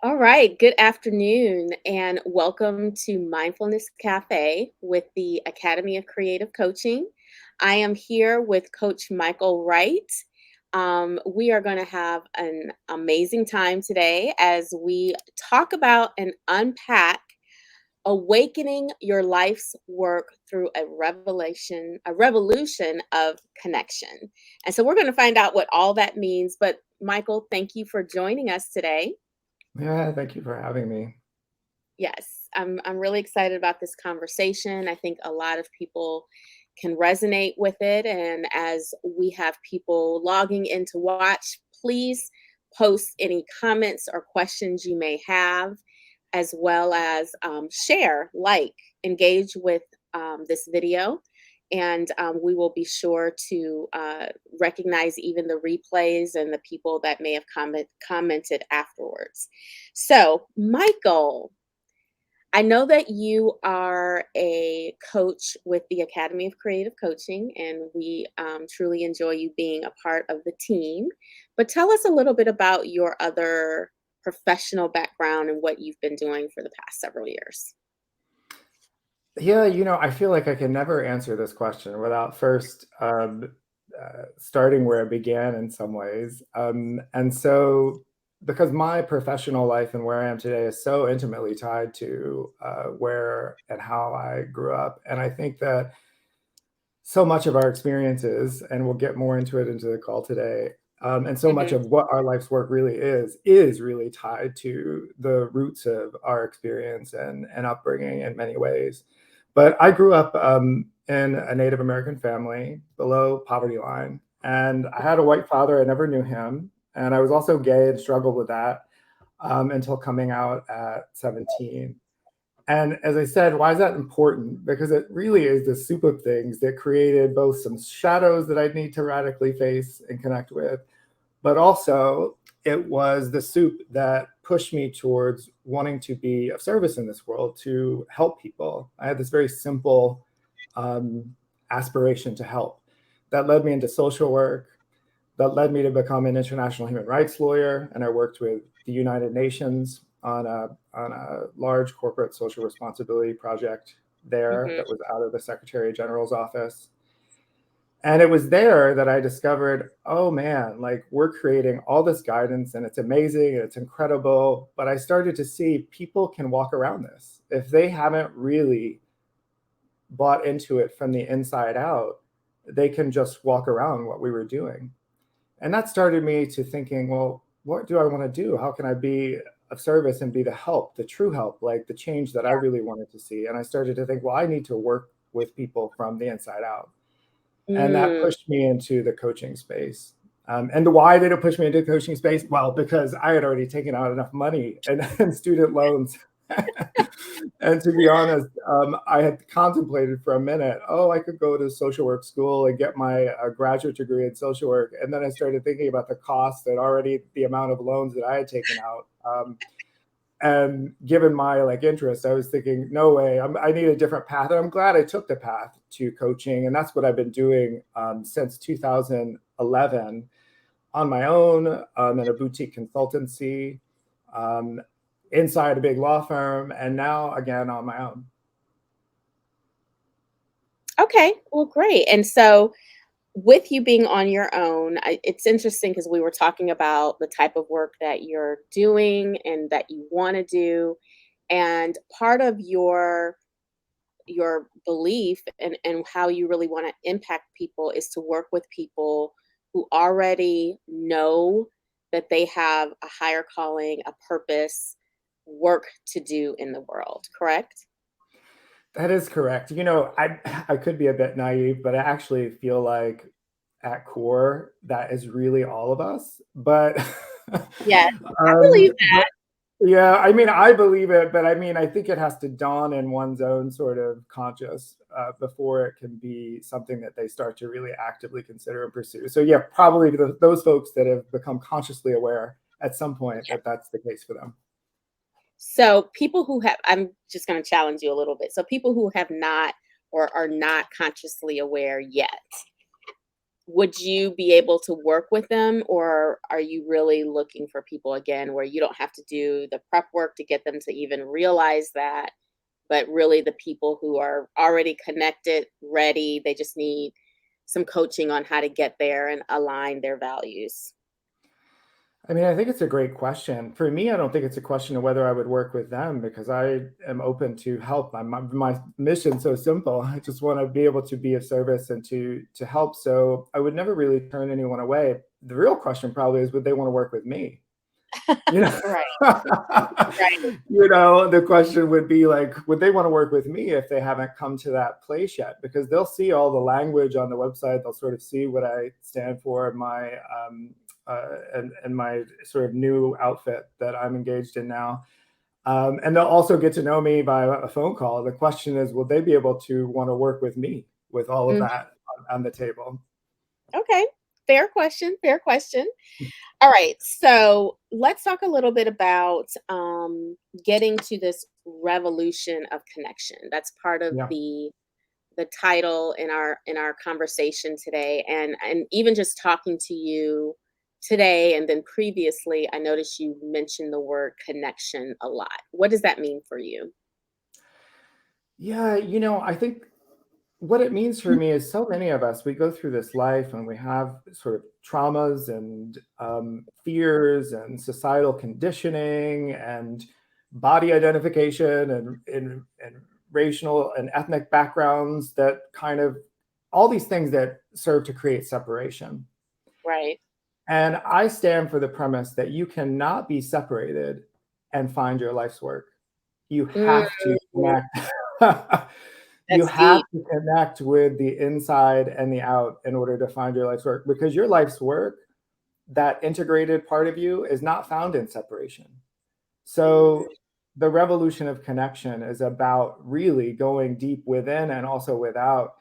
All right, good afternoon and welcome to Mindfulness Cafe with the Academy of Creative Coaching. I am here with Coach Michael Wright. We are going to have an amazing time today as we talk about and unpack awakening your life's work through a revolution of connection. And so we're going to find out what all that means. But Michael, thank you for joining us today. Yeah, thank you for having me. Yes, I'm really excited about this conversation. I think a lot of people can resonate with it. And as we have people logging in to watch, please post any comments or questions you may have, as well as share, engage with this video. And we will be sure to recognize even the replays and the people that may have commented afterwards. So, Michael, I know that you are a coach with the Academy of Creative Coaching, and we truly enjoy you being a part of the team. But tell us a little bit about your other professional background and what you've been doing for the past several years. Yeah, I feel like I can never answer this question without first starting where it began in some ways. And so, because my professional life and where I am today is so intimately tied to where and how I grew up. And I think that so much of our experiences, and we'll get more into it into the call today, and so much Hmm. of what our life's work really is really tied to the roots of our experience and upbringing in many ways. But I grew up in a Native American family below poverty line, and I had a white father. I never knew him, and I was also gay and struggled with that until coming out at 17. And as I said, why is that important? Because it really is the soup of things that created both some shadows that I'd need to radically face and connect with, but also it was the soup that pushed me towards wanting to be of service in this world to help people. I had this very simple um, aspiration to help that led me into social work, that led me to become an international human rights lawyer. And I worked with the United Nations on a large corporate social responsibility project there Hmm. that was out of the Secretary General's office. And it was there that I discovered, oh man, like we're creating all this guidance and it's amazing and it's incredible. But I started to see people can walk around this if they haven't really bought into it from the inside out. They can just walk around what we were doing. And that started me to thinking, well, what do I want to do? How can I be of service and be the help, the true help, like the change that I really wanted to see? And I started to think, well, I need to work with people from the inside out. And that Mm. pushed me into the coaching space. And why did it push me into the coaching space? Well, because I had already taken out enough money and student loans. And to be honest, I had contemplated for a minute, oh, I could go to social work school and get my graduate degree in social work. And then I started thinking about the cost and already the amount of loans that I had taken out. And given my interest, I was thinking, no way, I need a different path. And I'm glad I took the path to coaching. And that's what I've been doing since 2011 on my own in a boutique consultancy, um, inside a big law firm, and now again on my own. Okay, well, great. And so, with you being on your own, it's interesting because we were talking about the type of work that you're doing and that you want to do, and part of your belief and how you really want to impact people is to work with people who already know that they have a higher calling, a purpose, work to do in the world. Correct? That is correct. I could be a bit naive, but I actually feel like at core that is really all of us. But Yes, I believe but that. yeah, I mean, I believe it, but I mean, I think it has to dawn in one's own sort of conscious before it can be something that they start to really actively consider and pursue. So yeah, probably those folks that have become consciously aware at some point that that's the case for them. So people who have, I'm just going to challenge you a little bit. So people who have not or are not consciously aware yet, would you be able to work with them, or are you really looking for people again where you don't have to do the prep work to get them to even realize that, but really the people who are already connected, ready, they just need some coaching on how to get there and align their values? I mean, I think it's a great question. For me, I don't think it's a question of whether I would work with them because I am open to help. My mission's so simple. I just want to be able to be of service and to help. So I would never really turn anyone away. The real question probably is, would they want to work with me? You know, Right, right. the question would be like, would they want to work with me if they haven't come to that place yet? Because they'll see all the language on the website. They'll sort of see what I stand for, and my sort of new outfit that I'm engaged in now. And they'll also get to know me by a phone call. The question is, will they be able to want to work with me with all of Mhm. that on the table? Okay. Fair question. Fair question. All right. So let's talk a little bit about getting to this revolution of connection. That's part of Yeah. the title in our conversation today, and even just talking to you today and then previously, I noticed you mentioned the word connection a lot. What does that mean for you? Yeah, I think what it means for me is so many of us, we go through this life and we have sort of traumas and fears and societal conditioning and body identification and racial and ethnic backgrounds that kind of all these things that serve to create separation. Right. And I stand for the premise that you cannot be separated and find your life's work. You Mm, have to connect. You that's have deep. to connect with the inside and the out in order to find your life's work because your life's work, that integrated part of you, is not found in separation. Mm, So the revolution of connection is about really going deep within and also without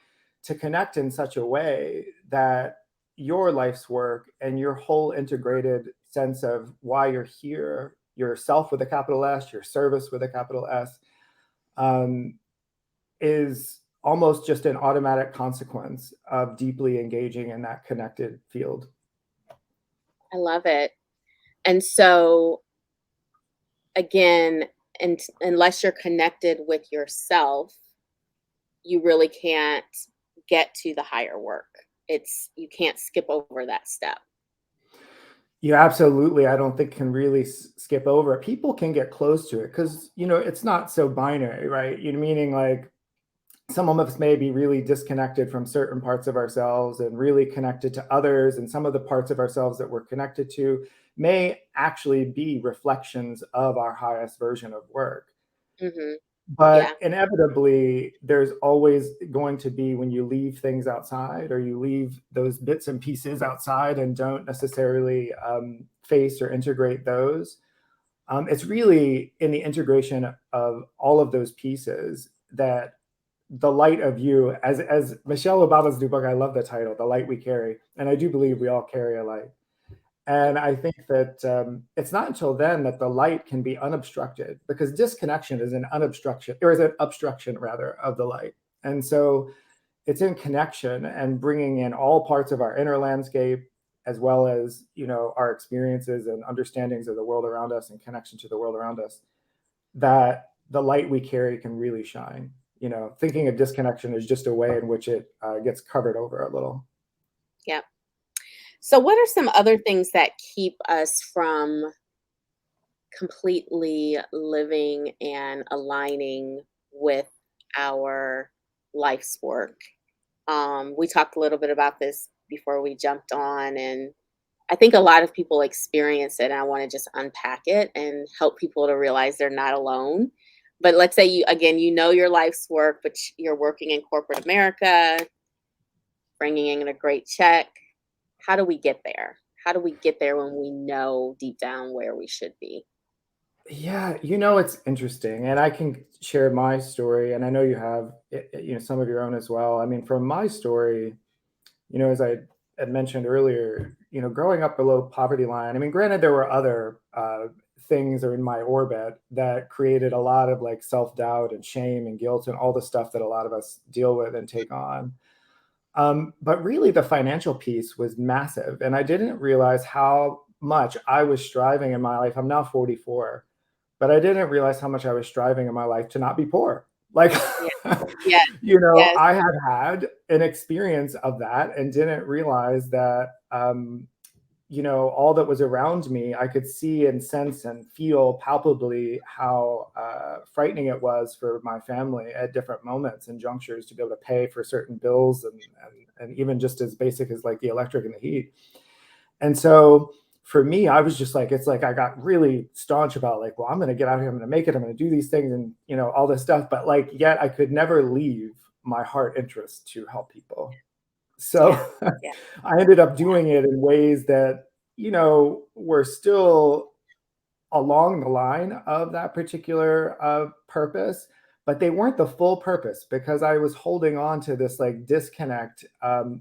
to connect in such a way that your life's work and your whole integrated sense of why you're here, yourself with a capital S, your service with a capital S, um, is almost just an automatic consequence of deeply engaging in that connected field. I love it. And so again, and unless you're connected with yourself, you really can't get to the higher work. It's you can't skip over that step. You absolutely, I don't think can really skip over it. People can get close to it because it's not so binary, right? Meaning like some of us may be really disconnected from certain parts of ourselves and really connected to others, and some of the parts of ourselves that we're connected to may actually be reflections of our highest version of work. Mhm. Yeah. But inevitably, there's always going to be when you leave things outside or you leave those bits and pieces outside and don't necessarily face or integrate those. It's really in the integration of all of those pieces that the light of you, as Michelle Obama's new book, I love the title, The Light We Carry. And I do believe we all carry a light. And I think that it's not until then that the light can be unobstructed because disconnection is an unobstruction, or is an obstruction rather, of the light. And so it's in connection and bringing in all parts of our inner landscape, as well as our experiences and understandings of the world around us and connection to the world around us, that the light we carry can really shine. Thinking of disconnection is just a way in which it gets covered over a little. Yeah. So what are some other things that keep us from completely living and aligning with our life's work? We talked a little bit about this before we jumped on, and I think a lot of people experience it. And I want to just unpack it and help people to realize they're not alone. But let's say you, again, you know your life's work, but you're working in corporate America, bringing in a great check. How do we get there? How do we get there when we know deep down where we should be? Yeah, it's interesting, and I can share my story, and I know you have some of your own as well. I mean, from my story, as I had mentioned earlier, growing up below poverty line. I mean, granted, there were other things that are in my orbit that created a lot of like self doubt and shame and guilt and all the stuff that a lot of us deal with and take on. But really, the financial piece was massive. And I didn't realize how much I was striving in my life. I'm now 44, but I didn't realize how much I was striving in my life to not be poor. Like, Yeah. Yes. Yes. I had an experience of that and didn't realize that, all that was around me, I could see and sense and feel palpably how frightening it was for my family at different moments and junctures to be able to pay for certain bills and even just as basic as like the electric and the heat. And so for me, I was just like, it's like I got really staunch about like, well, I'm going to get out here, I'm going to make it, I'm going to do these things and, all this stuff. But like, yet I could never leave my heart interest to help people. So Yeah. Yeah. I ended up doing it in ways that, were still along the line of that particular purpose, but they weren't the full purpose because I was holding on to this like disconnect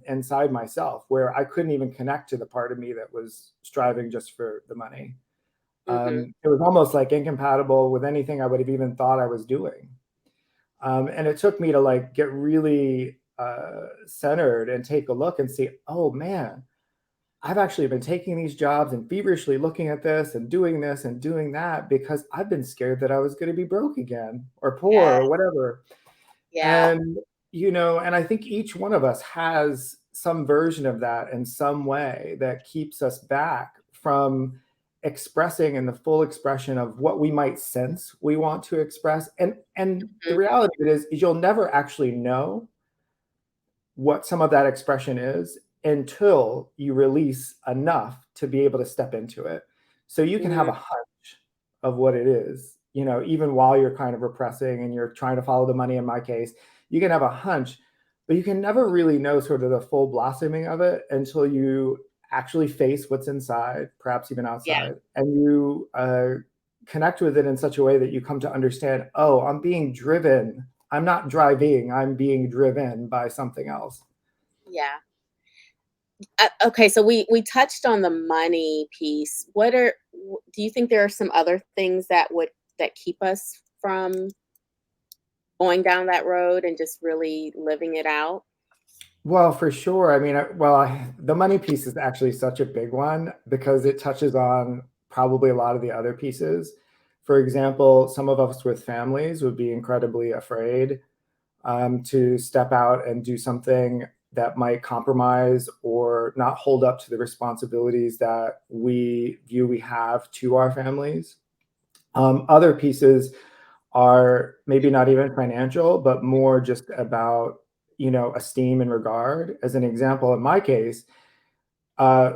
inside myself where I couldn't even connect to the part of me that was striving just for the money. Hmm. It was almost like incompatible with anything I would have even thought I was doing. And it took me to like get really centered and take a look and see, oh man, I've actually been taking these jobs and feverishly looking at this and doing that because I've been scared that I was going to be broke again or poor Yeah. or whatever. Yeah. And, and I think each one of us has some version of that in some way that keeps us back from expressing in the full expression of what we might sense we want to express. And the Mhm. reality of it is you'll never actually know what some of that expression is until you release enough to be able to step into it. So you can have Mm. a hunch of what it is, even while you're kind of repressing and you're trying to follow the money in my case, you can have a hunch, but you can never really know sort of the full blossoming of it until you actually face what's inside, perhaps even Yeah. outside, and you connect with it in such a way that you come to understand, oh, I'm being driven. I'm not driving, I'm being driven by something else. Yeah. Okay, so we touched on the money piece. Do you think there are some other things that keep us from going down that road and just really living it out? Well, for sure. I mean, the money piece is actually such a big one because it touches on probably a lot of the other pieces. For example, some of us with families would be incredibly afraid to step out and do something that might compromise or not hold up to the responsibilities that we view we have to our families. Other pieces are maybe not even financial, but more just about, esteem and regard. As an example, in my case,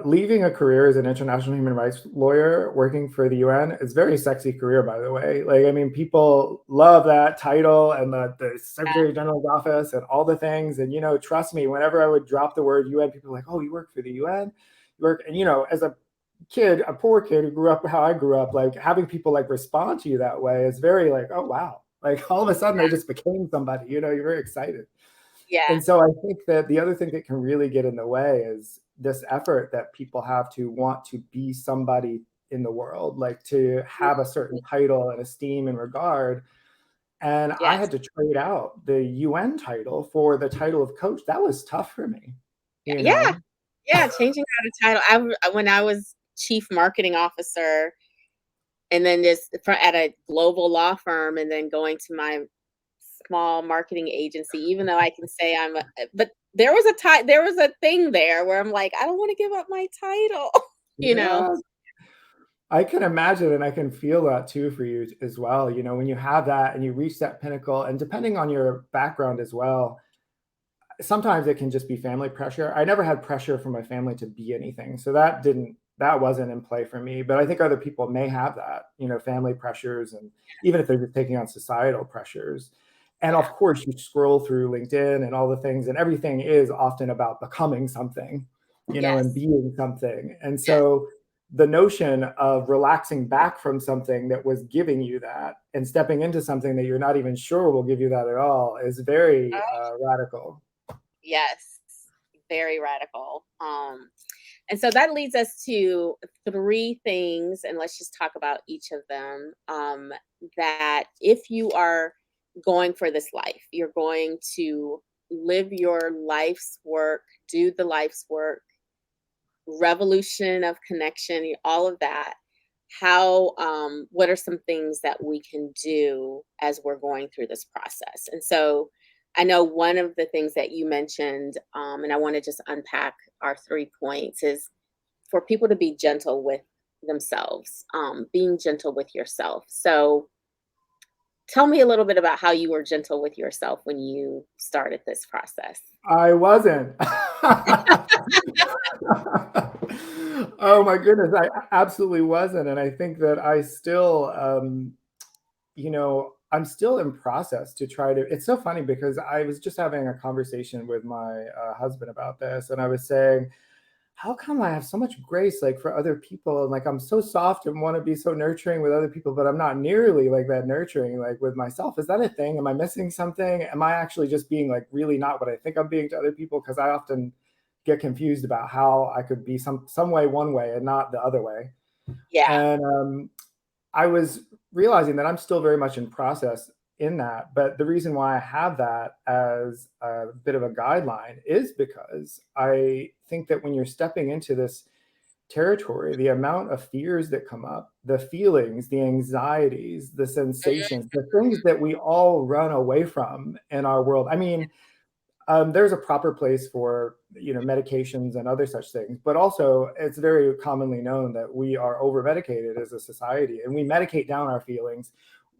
leaving a career as an international human rights lawyer working for the UN is a very sexy career, by the way. Like, I mean, people love that title and the Yeah. Secretary General's office and all the things. And, trust me, whenever I would drop the word UN, people were like, oh, you work for the UN? You work, and, as a kid, a poor kid who grew up how I grew up, like having people like respond to you that way is very like, oh, wow. Like all of a sudden I just became somebody, you're very excited. Yeah. And so I think that the other thing that can really get in the way is this effort that people have to want to be somebody in the world, like to have a certain Mhm. title and esteem and regard. And I Yes. had to trade out the UN title for the title of coach. That was tough for me, you Yeah. know? Yeah, changing out a title. When I was chief marketing officer and then at a global law firm and then going to my small marketing agency, even though I can say but there was a thing there where I'm like, I don't want to give up my title, you know? Yeah, I can imagine and I can feel that too for you as well. When you have that and you reach that pinnacle, and depending on your background as well, sometimes it can just be family pressure. I never had pressure from my family to be anything. So that wasn't in play for me. But I think other people may have that, family pressures and even if they're just taking on societal pressures. And Yeah. of course, you scroll through LinkedIn and all the things, and everything is often about becoming something, and Yes. being something. And Yes. so the notion of relaxing back from something that was giving you that and stepping into something that you're not even sure will give you that at all is very radical. Yes. Very radical. And so that leads us to three things, and let's just talk about each of them. That if you are going for this life, you're going to live your life's work, do the life's work, revolution of connection, all of that. How, what are some things that we can do as we're going through this process? And so I know one of the things that you mentioned, and I want to just unpack our 3 points, is for people to be gentle with themselves, being gentle with yourself. So tell me a little bit about how you were gentle with yourself when you started this process. I wasn't. Oh my goodness, I absolutely wasn't, and I think that I still, I'm still in process to try to. It's so funny because I was just having a conversation with my husband about this, and I was saying, how come I have so much grace like for other people, and like I'm so soft and want to be so nurturing with other people, but I'm not nearly like that nurturing like with myself? Is that a thing? Am I missing something? Am I actually just being like really not what I think I'm being to other people? Because I often get confused about how I could be some way one way and not the other way. Yeah. And I was realizing that I'm still very much in process in that. But the reason why I have that as a bit of a guideline is because I think that when you're stepping into this territory, the amount of fears that come up, the feelings, the anxieties, the sensations, the things that we all run away from in our world. I mean, there's a proper place for medications and other such things, but also it's very commonly known that we are over medicated as a society, and we medicate down our feelings.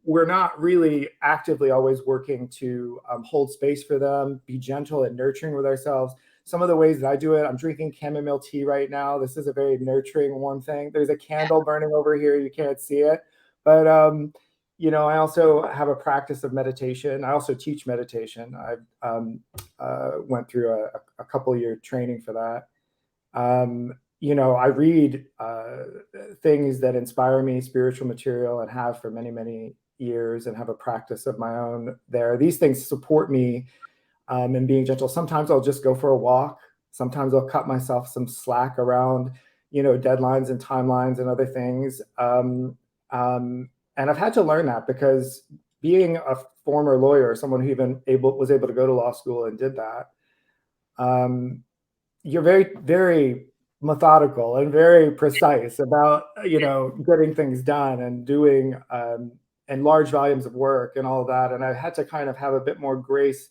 We're not really actively always working to hold space for them, be gentle and nurturing with ourselves. Some of the ways that I do it, I'm drinking chamomile tea right now. This is a very nurturing, warm thing. There's a candle burning over here. You can't see it, but I also have a practice of meditation. I also teach meditation. I went through a couple year training for that. I read things that inspire me, spiritual material, and have for many, many years, and have a practice of my own there. These things support me in being gentle. Sometimes I'll just go for a walk. Sometimes I'll cut myself some slack around, deadlines and timelines and other things. And I've had to learn that because being a former lawyer, someone who was able to go to law school and did that, you're very, very methodical and very precise about, getting things done and doing and large volumes of work and all of that. And I had to kind of have a bit more grace,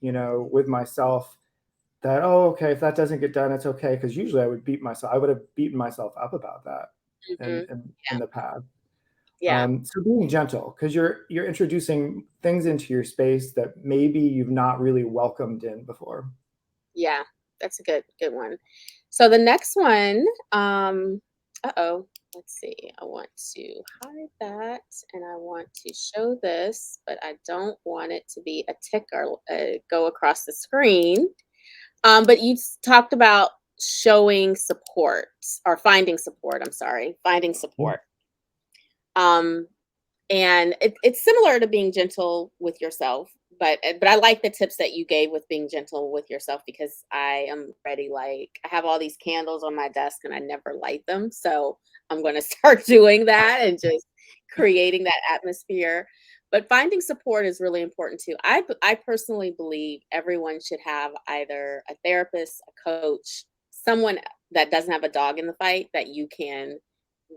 with myself that, oh, okay, if that doesn't get done, it's okay. Because usually I would have beaten myself up about that in, Hmm. in, in Yeah. the past. Yeah. So being gentle, because you're introducing things into your space that maybe you've not really welcomed in before. Yeah. That's a good one. So the next one, uh-oh, let's see. I want to hide that and I want to show this, but I don't want it to be a tick or go across the screen. But you talked about showing support or finding support. I'm sorry, finding Yeah. support. Um, and it's similar to being gentle with yourself, but I like the tips that you gave with being gentle with yourself because I am ready. Like I have all these candles on my desk and I never light them, so I'm going to start doing that and just creating that atmosphere. But finding support is really important too. I personally believe everyone should have either a therapist, a coach, someone that doesn't have a dog in the fight that you can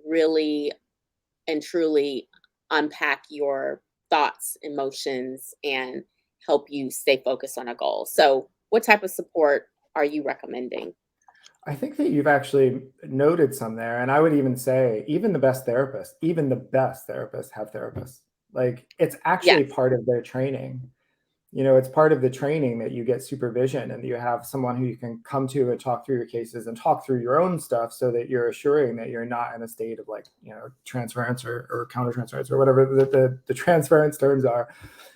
really and truly unpack your thoughts, emotions, and help you stay focused on a goal. So, what type of support are you recommending? I think that you've actually noted some there. And I would even say, even the best therapists have therapists. Like it's actually Yes. part of their training. It's part of the training that you get supervision and you have someone who you can come to and talk through your cases and talk through your own stuff so that you're assuring that you're not in a state of like, transference or countertransference or whatever the transference terms are,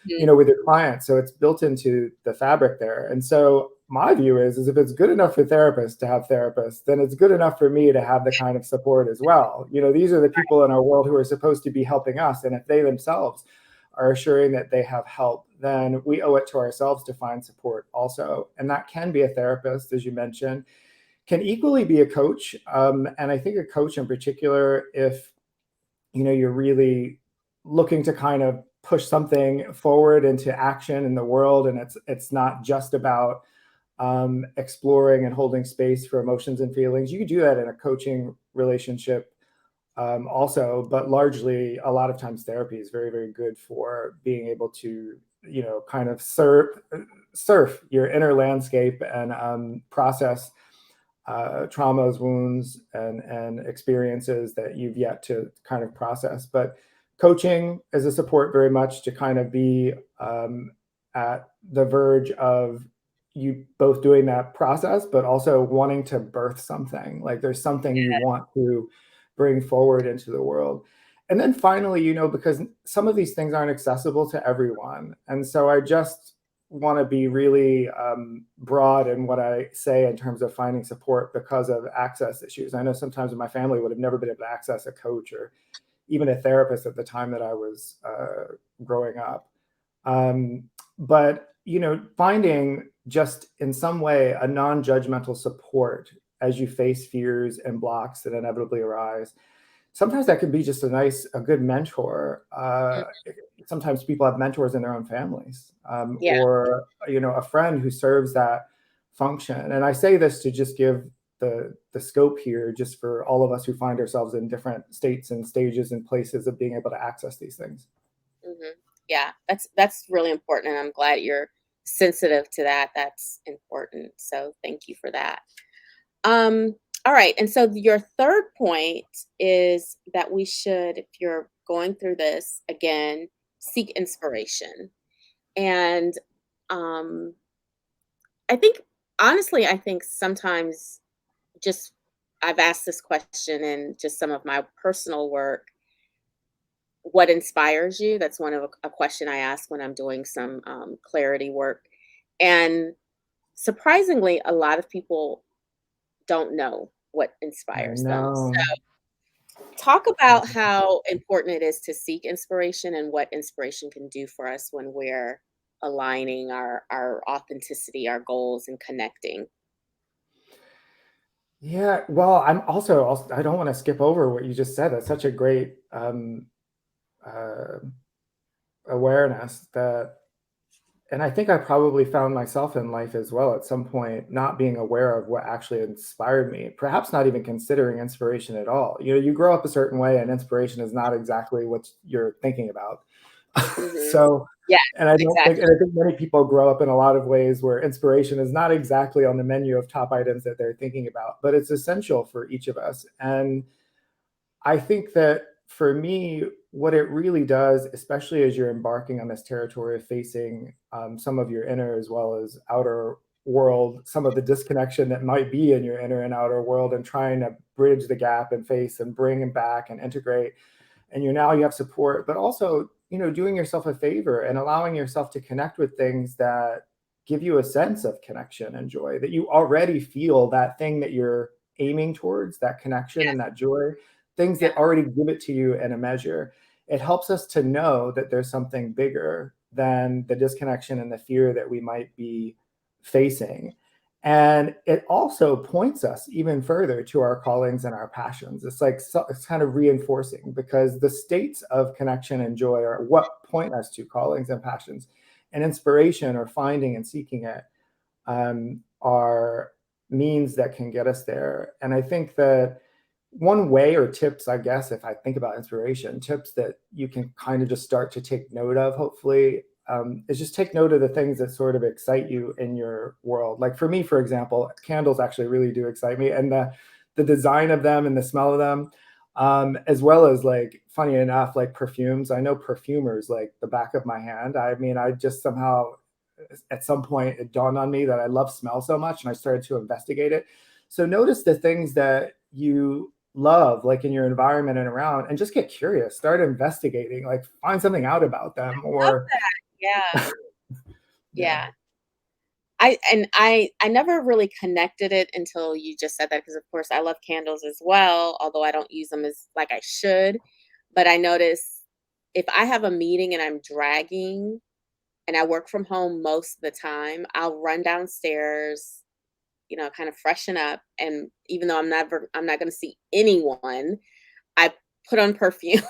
Mhm. with your clients. So it's built into the fabric there. And so my view is if it's good enough for therapists to have therapists, then it's good enough for me to have the kind of support as well. These are the people in our world who are supposed to be helping us. And if they themselves are assuring that they have help, then we owe it to ourselves to find support also. And that can be a therapist, as you mentioned, can equally be a coach. And I think a coach in particular, if you're really looking to kind of push something forward into action in the world, and it's not just about exploring and holding space for emotions and feelings. You could do that in a coaching relationship also, but largely a lot of times therapy is very, very good for being able to, kind of surf your inner landscape and process traumas, wounds, and experiences that you've yet to kind of process. But coaching is a support very much to kind of be at the verge of you both doing that process, but also wanting to birth something. Like there's something you want to bring forward into the world. And then finally, because some of these things aren't accessible to everyone. And so I just want to be really broad in what I say in terms of finding support because of access issues. I know sometimes my family would have never been able to access a coach or even a therapist at the time that I was growing up. But finding just in some way a non-judgmental support as you face fears and blocks that inevitably arise. Sometimes that can be just a good mentor. Mm. Sometimes people have mentors in their own families, Yeah. or a friend who serves that function. And I say this to just give the scope here, just for all of us who find ourselves in different states and stages and places of being able to access these things. Mhm. Yeah, that's really important, and I'm glad you're sensitive to that. That's important. So thank you for that. Um, all right. And so your third point is that we should, if you're going through this again, seek inspiration. And um, I think, honestly, I think sometimes just I've asked this question in just some of my personal work. What inspires you? That's one of a question I ask when I'm doing some clarity work. And surprisingly, a lot of people don't know what I inspires them. know. Talk about how important it is to seek inspiration and what inspiration can do for us when we're aligning our authenticity, our goals, and connecting. Yeah, well, I don't want to skip over what you just said. That's such a great uh, awareness that, and I think I probably found myself in life as well at some point, not being aware of what actually inspired me, perhaps not even considering inspiration at all. You grow up a certain way, and inspiration is not exactly what you're thinking about. Hmm. So, Yes, and exactly. I think many people grow up in a lot of ways where inspiration is not exactly on the menu of top items that they're thinking about, but it's essential for each of us. And I think that for me, what it really does, especially as you're embarking on this territory of facing some of your inner as well as outer world, some of the disconnection that might be in your inner and outer world, and trying to bridge the gap and face and bring them back and integrate. And you have support, but also, doing yourself a favor and allowing yourself to connect with things that give you a sense of connection and joy, that you already feel that thing that you're aiming towards, that connection Yes. and that joy, things Yeah. that already give it to you in a measure. It helps us to know that there's something bigger than the disconnection and the fear that we might be facing. And it also points us even further to our callings and our passions. It's like it's kind of reinforcing, because the states of connection and joy are what point us to callings and passions, and inspiration or finding and seeking it are means that can get us there. And I think that one way, or tips, I guess, if I think about inspiration, tips that you can kind of just start to take note of, hopefully, is just take note of the things that sort of excite you in your world. Like for me, for example, candles actually really do excite me, and the design of them and the smell of them, as well as, like, funny enough, like perfumes. I know perfumers like the back of my hand. I mean, I just somehow at some point it dawned on me that I love smell so much, and I started to investigate it. So notice the things that you love, like in your environment and around, and just get curious, start investigating, like find something out about them. Love Or that. Yeah. yeah. Yeah. I never really connected it until you just said that, because of course I love candles as well, although I don't use them as like I should. But I notice if I have a meeting and I'm dragging and I work from home most of the time, I'll run downstairs, kind of freshen up. And even though I'm not going to see anyone, I put on perfume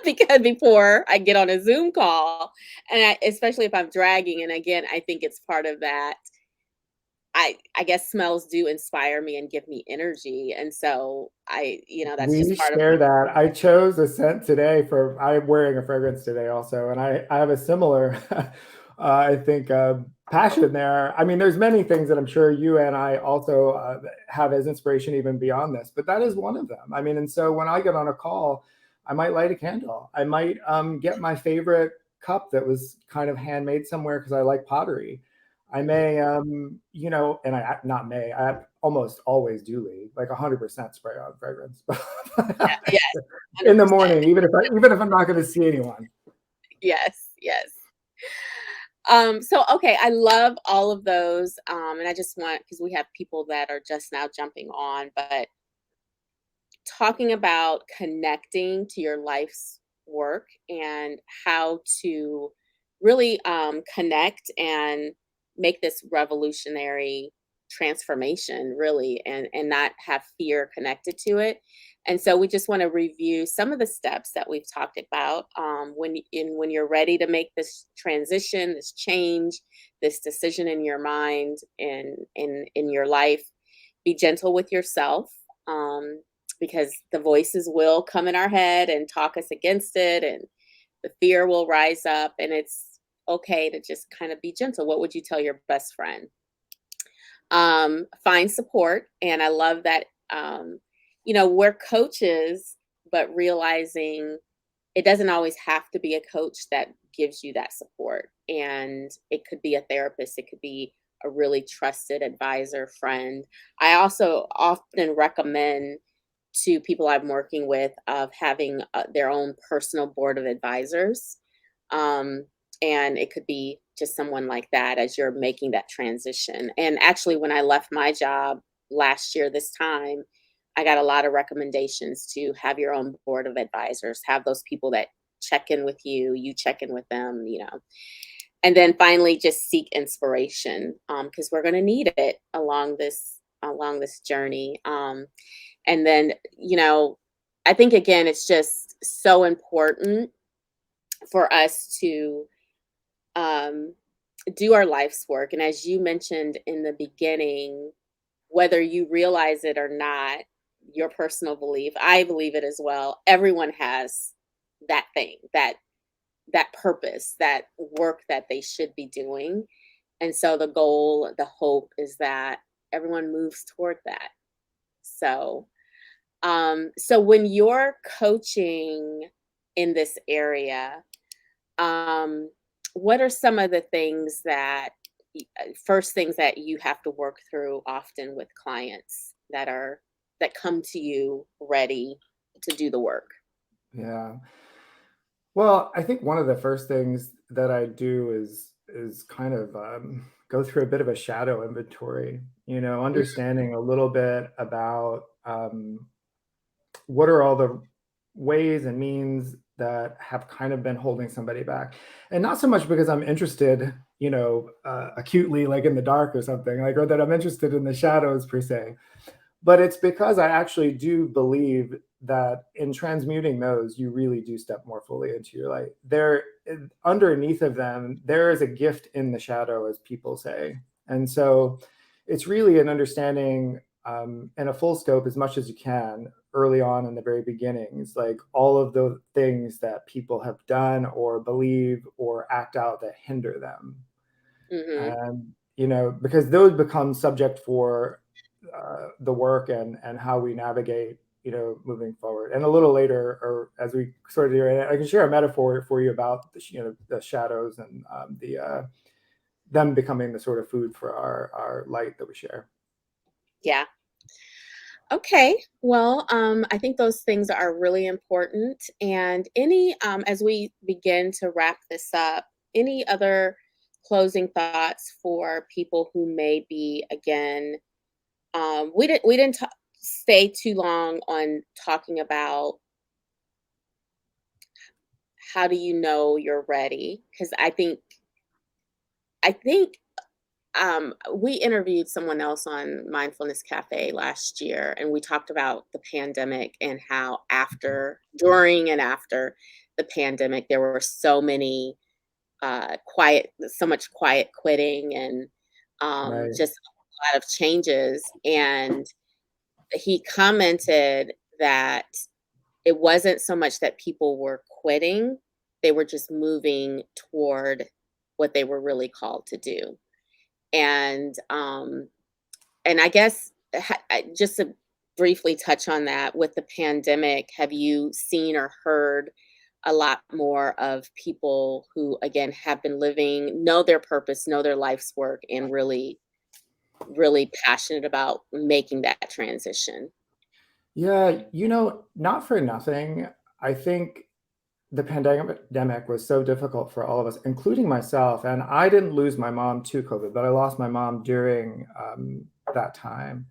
because before I get on a Zoom call, and especially if I'm dragging, and again, I think it's part of that. I guess smells do inspire me and give me energy, and so that's We just part of. share that. I chose a scent today for, I'm wearing a fragrance today also, and I have a similar, I think, passion there. I mean, there's many things that I'm sure you and I also have as inspiration even beyond this, but that is one of them. I mean, and so when I get on a call, I might light a candle. I might get my favorite cup that was kind of handmade somewhere because I like pottery. I may, and I not may, I almost always do leave, like 100% spray on fragrance Yeah, yes, in the 100%. morning, even if I'm not going to see anyone. Yes, yes. So okay, I love all of those. And I just want, because we have people that are just now jumping on, but talking about connecting to your life's work and how to really connect and make this revolutionary transformation really, and not have fear connected to it. And so we just want to review some of the steps that we've talked about when you're ready to make this transition, this change, this decision in your mind and in your life. Be gentle with yourself, because the voices will come in our head and talk us against it, and the fear will rise up, and it's okay to just kind of be gentle. What would you tell your best friend? Find support, and I love that. We're coaches, but realizing it doesn't always have to be a coach that gives you that support, and it could be a therapist, it could be a really trusted advisor, friend. I also often recommend to people I'm working with of having their own personal board of advisors. Um, and it could be just someone like that as you're making that transition. And actually, when I left my job last year, this time, I got a lot of recommendations to have your own board of advisors, have those people that check in with you, you check in with them. And then finally, just seek inspiration, because we're going to need it along this journey. And then, I think again, it's just so important for us to um, do our life's work. And as you mentioned in the beginning, whether you realize it or not, your personal belief, I believe it as well. Everyone has that thing, that purpose, that work that they should be doing. And so the goal, the hope is that everyone moves toward that. So when you're coaching in this area, um, what are some of the things first things that you have to work through often with clients that come to you ready to do the work? Yeah. Well, I think one of the first things that I do is kind of go through a bit of a shadow inventory, Mm, understanding a little bit about what are all the ways and means that have kind of been holding somebody back. And not so much because I'm interested, acutely like in the dark or something, like, or that I'm interested in the shadows per se, but it's because I actually do believe that in transmuting those, you really do step more fully into your light. There, underneath of them, there is a gift in the shadow, as people say. And so it's really an understanding and a full scope as much as you can early on in the very beginnings, like all of the things that people have done or believe or act out that hinder them. mhm. And, because those become subject for the work and how we navigate, moving forward. And a little later, or as we sort of do, I can share a metaphor for you about the shadows and the them becoming the sort of food for our light that we share. Yeah. Okay. Well, I think those things are really important. And as we begin to wrap this up, any other closing thoughts for people who may be, again, we didn't stay too long on talking about how do you know you're ready? Because I think we interviewed someone else on Mindfulness Cafe last year, and we talked about the pandemic and how during and after the pandemic, there were so much quiet quitting and Right. just a lot of changes. And he commented that it wasn't so much that people were quitting, they were just moving toward what they were really called to do. And I guess just to briefly touch on that, with the pandemic, have you seen or heard a lot more of people who, again, have been living, know their purpose, know their life's work, and really, really passionate about making that transition? Yeah, not for nothing. I think the pandemic was so difficult for all of us, including myself. And I didn't lose my mom to COVID, but I lost my mom during that time.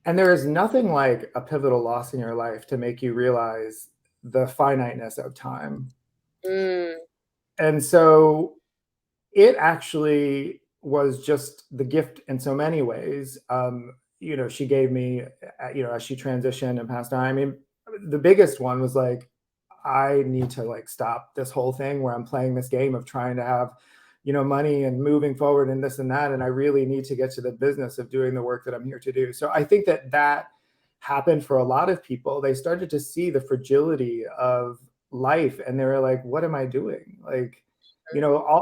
And there is nothing like a pivotal loss in your life to make you realize the finiteness of time. Mm, And so it actually was just the gift in so many ways. She gave me, as she transitioned and passed on. I mean, the biggest one was like, I need to like stop this whole thing where I'm playing this game of trying to have, money and moving forward and this and that. And I really need to get to the business of doing the work that I'm here to do. So I think that happened for a lot of people. They started to see the fragility of life and they were like, what am I doing? Like,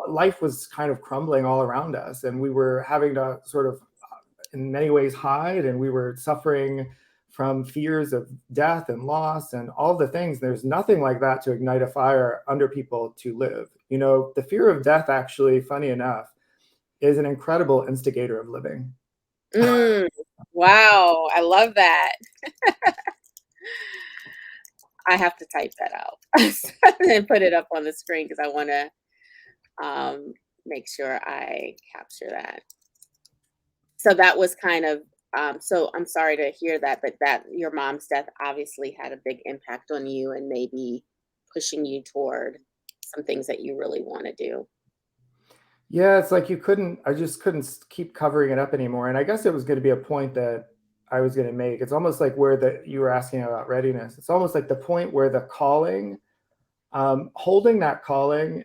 life was kind of crumbling all around us and we were having to sort of in many ways hide and we were suffering from fears of death and loss and all the things. There's nothing like that to ignite a fire under people to live. The fear of death, actually, funny enough, is an incredible instigator of living. mm. Wow, I love that. I have to type that out and put it up on the screen because I want to make sure I capture that. So that was kind of, so I'm sorry to hear that, but that your mom's death obviously had a big impact on you and maybe pushing you toward some things that you really want to do. Yeah, it's like I just couldn't keep covering it up anymore. And I guess it was going to be a point that I was going to make. It's almost like you were asking about readiness. It's almost like the point where the calling, holding that calling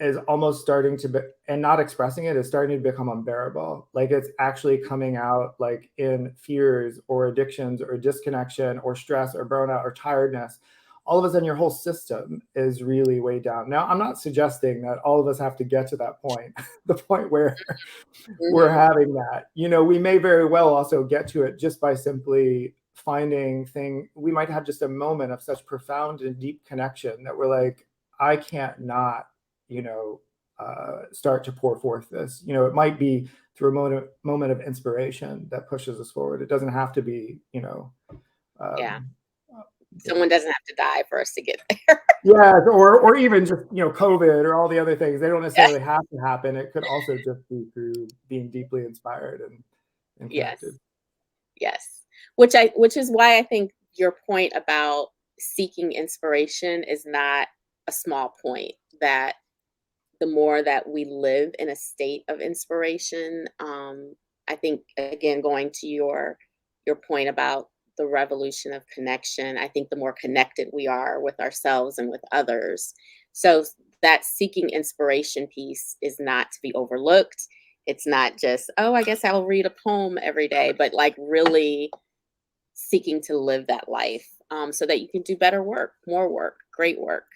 is almost starting to be, and not expressing it is starting to become unbearable. Like it's actually coming out like in fears or addictions or disconnection or stress or burnout or tiredness. All of a sudden, your whole system is really way down. Now, I'm not suggesting that all of us have to get to that point, the point where we're Hmm. having that. We may very well also get to it just by simply finding we might have just a moment of such profound and deep connection that we're like, I can't not, start to pour forth this. It might be through a moment of inspiration that pushes us forward. It doesn't have to be, Yeah. um, yeah. Someone doesn't have to die for us to get there. Yeah, or even just, COVID or all the other things. They don't Yeah. necessarily have to happen. It could also just be through being deeply inspired and Yes. connected. Yes. Which is why I think your point about seeking inspiration is not a small point, that the more that we live in a state of inspiration, I think, again, going to your point about the revolution of connection, I think the more connected we are with ourselves and with others. So that seeking inspiration piece is not to be overlooked. It's not just, oh, I guess I'll read a poem every day, but like really seeking to live that life, so that you can do better work, more work, great work.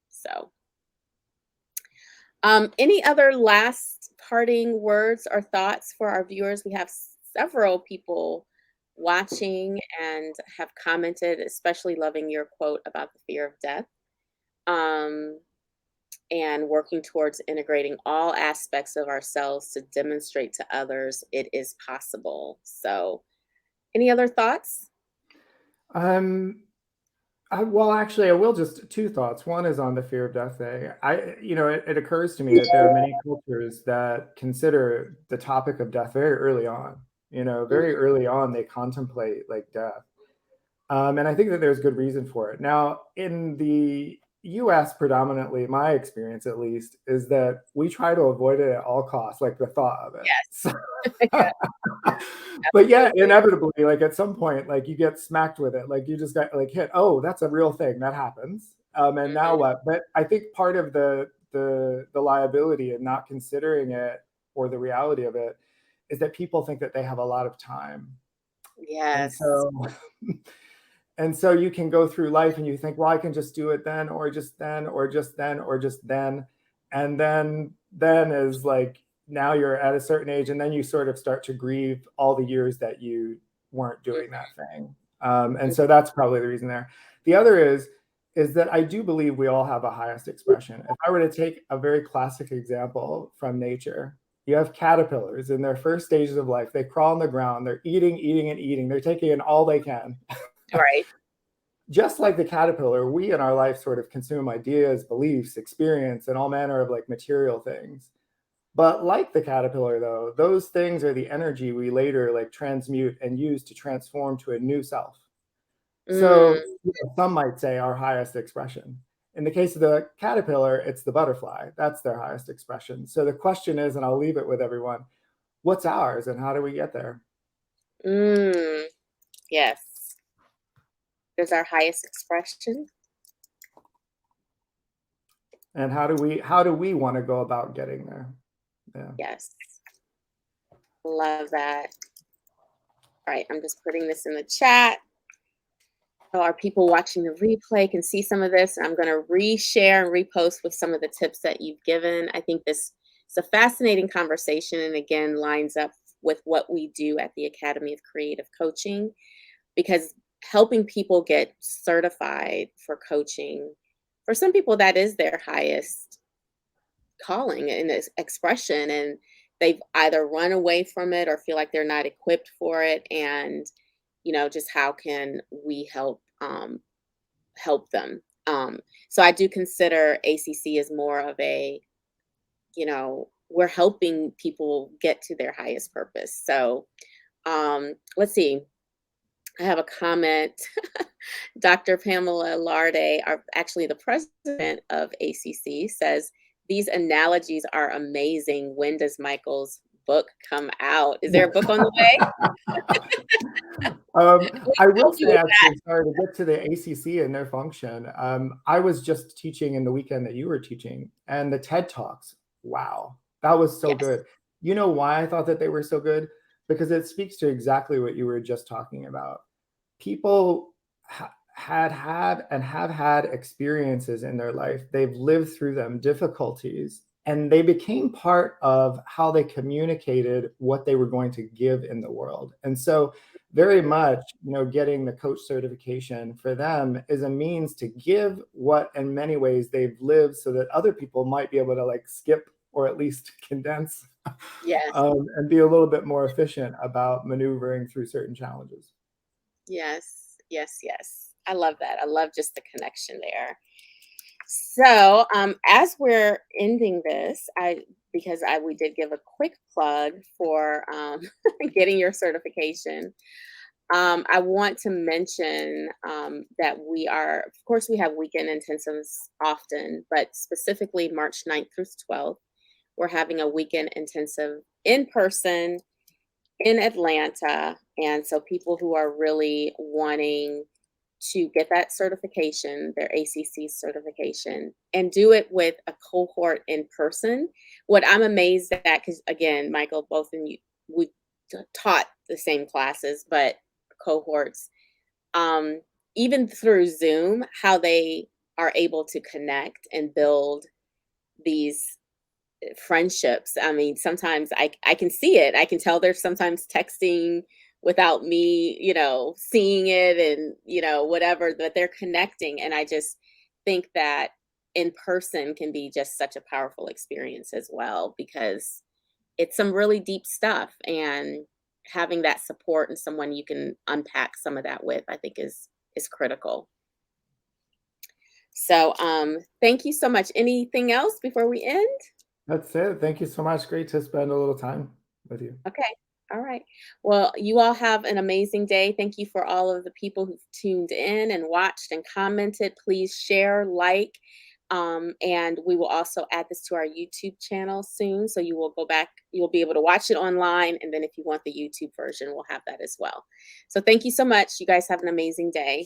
So any other last parting words or thoughts for our viewers? We have several people watching and have commented, especially loving your quote about the fear of death, um, and working towards integrating all aspects of ourselves to demonstrate to others it is possible. So, any other thoughts? Um, well, actually, I will just two thoughts. One is on the fear of death thing. It occurs to me that there are many cultures that consider the topic of death very early on. Very Mhm. early on, they contemplate like death. And I think that there's good reason for it. Now, in the US predominantly, my experience at least, is that we try to avoid it at all costs, like the thought of it. Yes. So, Yeah, but yeah, absolutely. inevitably, like at some point, like you get smacked with it, like you just got like hit. Oh, that's a real thing that happens. And now Mhm. what? But I think part of the liability of not considering it or the reality of it is that people think that they have a lot of time, and Yes. so and so you can go through life and you think, well, I can just do it then, or just then, or just then, or just then. And then is like now you're at a certain age, and then you sort of start to grieve all the years that you weren't doing Mhm. that thing. And so that's probably the reason there. The other is that I do believe we all have a highest expression. If I were to take a very classic example from nature, you have caterpillars in their first stages of life. They crawl on the ground, they're eating, eating, and eating. They're taking in all they can. Right. Just like the caterpillar, we in our life sort of consume ideas, beliefs, experience, and all manner of like material things. But like the caterpillar, though, those things are the energy we later like transmute and use to transform to a new self. So Mm. some might say our highest expression. In the case of the caterpillar, it's the butterfly. That's their highest expression. So the question is, and I'll leave it with everyone, what's ours and how do we get there? Mm. Yes. There's our highest expression. And how do we want to go about getting there? Yeah. Yes. Love that. All right, I'm just putting this in the chat. So our people watching the replay can see some of this. I'm going to reshare and repost with some of the tips that you've given. I think this is a fascinating conversation and again lines up with what we do at the Academy of Creative Coaching because helping people get certified for coaching, for some people, that is their highest calling and expression. And they've either run away from it or feel like they're not equipped for it. And, just how can we help them. So I do consider ACC as more of we're helping people get to their highest purpose. So let's see. I have a comment. Dr. Pamela Larde, actually the president of ACC, says these analogies are amazing. When does Michael's book come out? Is there a book on the way? We I can will help you say, with that. actually, sorry to get to the ACC and their function. I was just teaching in the weekend that you were teaching, and the TED Talks. Wow, that was so Yes. good. You know why I thought that they were so good? Because it speaks to exactly what you were just talking about. People had and have had experiences in their life. They've lived through them, difficulties, and they became part of how they communicated what they were going to give in the world. And so very Mhm. much, getting the coach certification for them is a means to give what in many ways they've lived so that other people might be able to like skip or at least condense Yes. and be a little bit more efficient about maneuvering through certain challenges. Yes. Yes. Yes. I love that. I love just the connection there. So, as we're ending this, we did give a quick plug for getting your certification. I want to mention that of course, we have weekend intensives often, but specifically March 9th through 12th, we're having a weekend intensive in person in Atlanta. And so, people who are really wanting to get that certification, their ACC certification, and do it with a cohort in person. What I'm amazed at, because again, Michael, both of you, we taught the same classes, but cohorts, um, even through Zoom, how they are able to connect and build these friendships. I mean, sometimes I can see it. I can tell they're sometimes texting without me, seeing it and, whatever, but they're connecting. And I just think that in person can be just such a powerful experience as well because it's some really deep stuff and having that support and someone you can unpack some of that with, I think is critical. So, thank you so much. Anything else before we end? That's it. Thank you so much. Great to spend a little time with you. Okay. All right. Well, you all have an amazing day. Thank you for all of the people who've tuned in and watched and commented. Please share, like, and we will also add this to our YouTube channel soon. So you will go back, you'll be able to watch it online. And then if you want the YouTube version, we'll have that as well. So thank you so much. You guys have an amazing day.